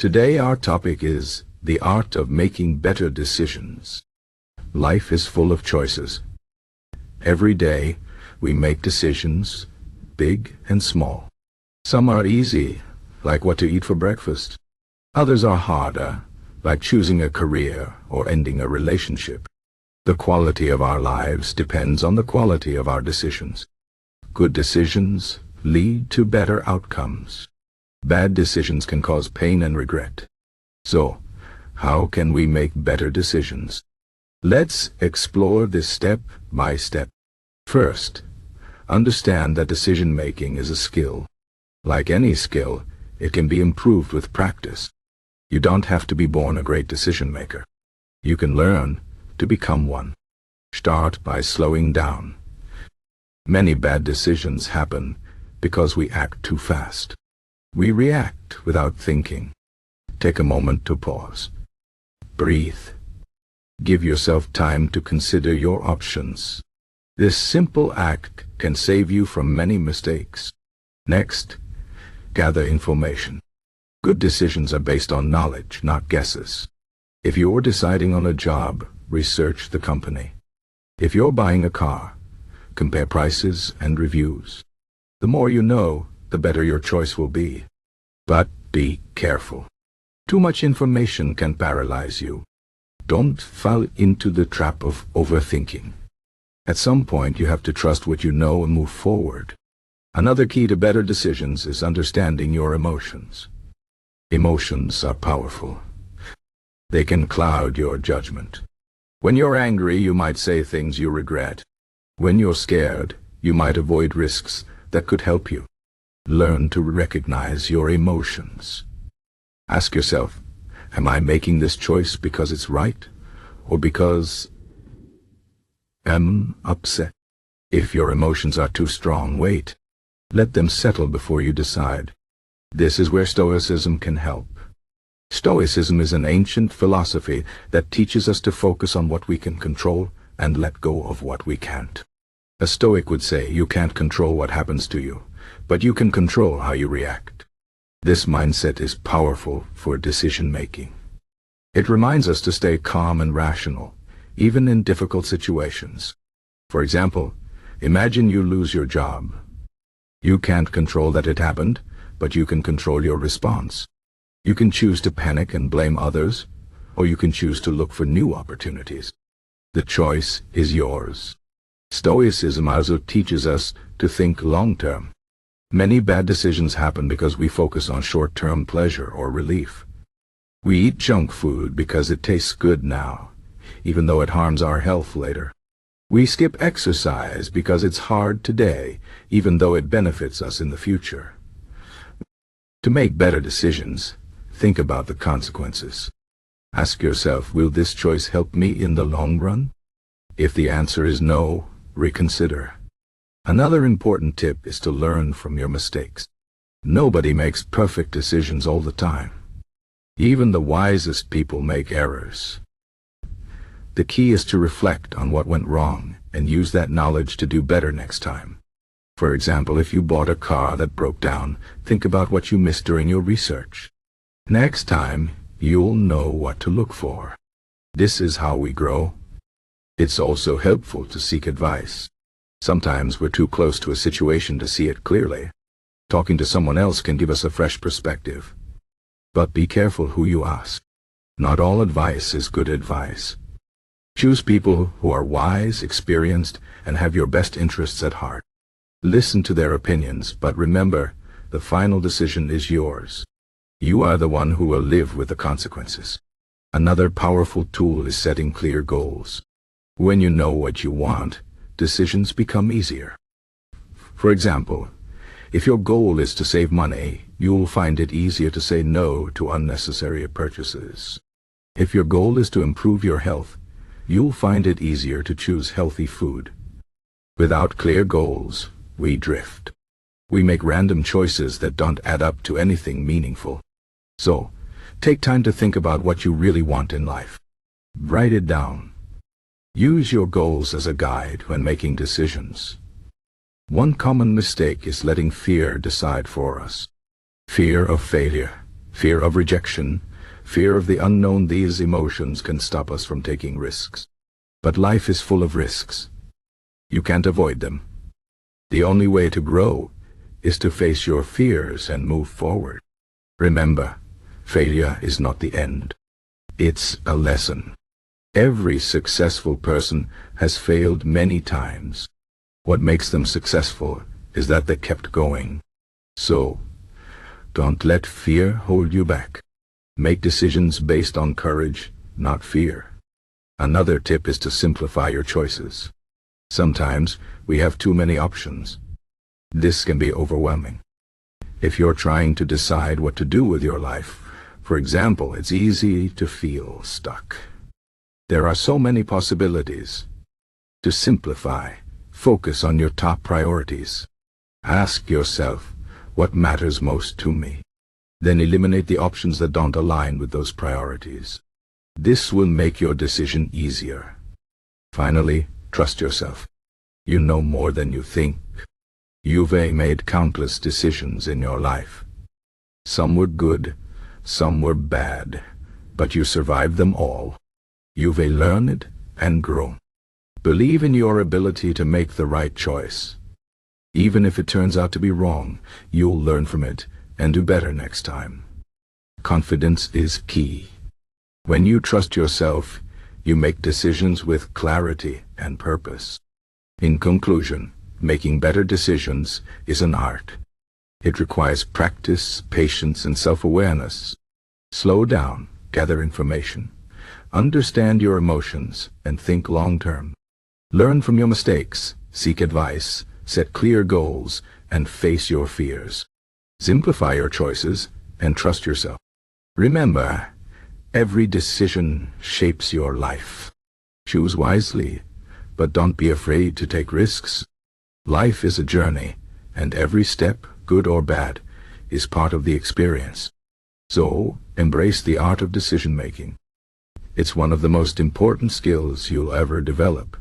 Today our topic is the art of making better decisions. Life is full of choices. Every day we make decisions, big and small. Some are easy, like what to eat for breakfast. Others are harder, like choosing a career or ending a relationship. The quality of our lives depends on the quality of our decisions. Good decisions lead to better outcomes. Bad decisions can cause pain and regret. So, how can we make better decisions? Let's explore this step by step. First, understand that decision-making is a skill. Like any skill, it can be improved with practice. You don't have to be born a great decision-maker. You can learn to become one. Start by slowing down. Many bad decisions happen because we act too fast. We react without thinking. Take a moment to pause. Breathe. Give yourself time to consider your options. This simple act can save you from many mistakes. Next, gather information. Good decisions are based on knowledge, not guesses. If you're deciding on a job, research the company. If you're buying a car, compare prices and reviews. The more you know, the better your choice will be. But be careful. Too much information can paralyze you. Don't fall into the trap of overthinking. At some point, you have to trust what you know and move forward. Another key to better decisions is understanding your emotions. Emotions are powerful. They can cloud your judgment. When you're angry, you might say things you regret. When you're scared, you might avoid risks that could help you. Learn to recognize your emotions. Ask yourself, am I making this choice because it's right, or because I'm upset? If your emotions are too strong, wait. Let them settle before you decide. This is where Stoicism can help. Stoicism is an ancient philosophy that teaches us to focus on what we can control and let go of what we can't. A Stoic would say, you can't control what happens to you, but you can control how you react. This mindset is powerful for decision-making. It reminds us to stay calm and rational, even in difficult situations. For example, imagine you lose your job. You can't control that it happened, but you can control your response. You can choose to panic and blame others, or you can choose to look for new opportunities. The choice is yours. Stoicism also teaches us to think long-term. Many bad decisions happen because we focus on short-term pleasure or relief. We eat junk food because it tastes good now, even though it harms our health later. We skip exercise because it's hard today, even though it benefits us in the future. To make better decisions, think about the consequences. Ask yourself, will this choice help me in the long run? If the answer is no, reconsider. Another important tip is to learn from your mistakes. Nobody makes perfect decisions all the time. Even the wisest people make errors. The key is to reflect on what went wrong and use that knowledge to do better next time. For example, if you bought a car that broke down, think about what you missed during your research. Next time, you'll know what to look for. This is how we grow. It's also helpful to seek advice. Sometimes we're too close to a situation to see it clearly. Talking to someone else can give us a fresh perspective. But be careful who you ask. Not all advice is good advice. Choose people who are wise, experienced, and have your best interests at heart. Listen to their opinions, but remember, the final decision is yours. You are the one who will live with the consequences. Another powerful tool is setting clear goals. When you know what you want, decisions become easier. For example, if your goal is to save money, you'll find it easier to say no to unnecessary purchases. If your goal is to improve your health, you'll find it easier to choose healthy food. Without clear goals, we drift. We make random choices that don't add up to anything meaningful. So, take time to think about what you really want in life. Write it down. Use your goals as a guide when making decisions. One common mistake is letting fear decide for us. Fear of failure, fear of rejection, fear of the unknown. These emotions can stop us from taking risks. But life is full of risks. You can't avoid them. The only way to grow is to face your fears and move forward. Remember, failure is not the end. It's a lesson. Every successful person has failed many times. What makes them successful is that they kept going. So, don't let fear hold you back. Make decisions based on courage, not fear. Another tip is to simplify your choices. Sometimes we have too many options. This can be overwhelming. If you're trying to decide what to do with your life, for example, it's easy to feel stuck. There are so many possibilities. To simplify, focus on your top priorities. Ask yourself, what matters most to me? Then eliminate the options that don't align with those priorities. This will make your decision easier. Finally, trust yourself. You know more than you think. You've made countless decisions in your life. Some were good, some were bad, but you survived them all. You've learned and grown. Believe in your ability to make the right choice. Even if it turns out to be wrong, you'll learn from it and do better next time. Confidence is key. When you trust yourself, you make decisions with clarity and purpose. In conclusion, making better decisions is an art. It requires practice, patience, and self-awareness. Slow down, gather information, understand your emotions, and think long-term. Learn from your mistakes, seek advice, set clear goals, and face your fears. Simplify your choices and trust yourself. Remember, every decision shapes your life. Choose wisely, but don't be afraid to take risks. Life is a journey, and every step, good or bad, is part of the experience. So, embrace the art of decision-making. It's one of the most important skills you'll ever develop.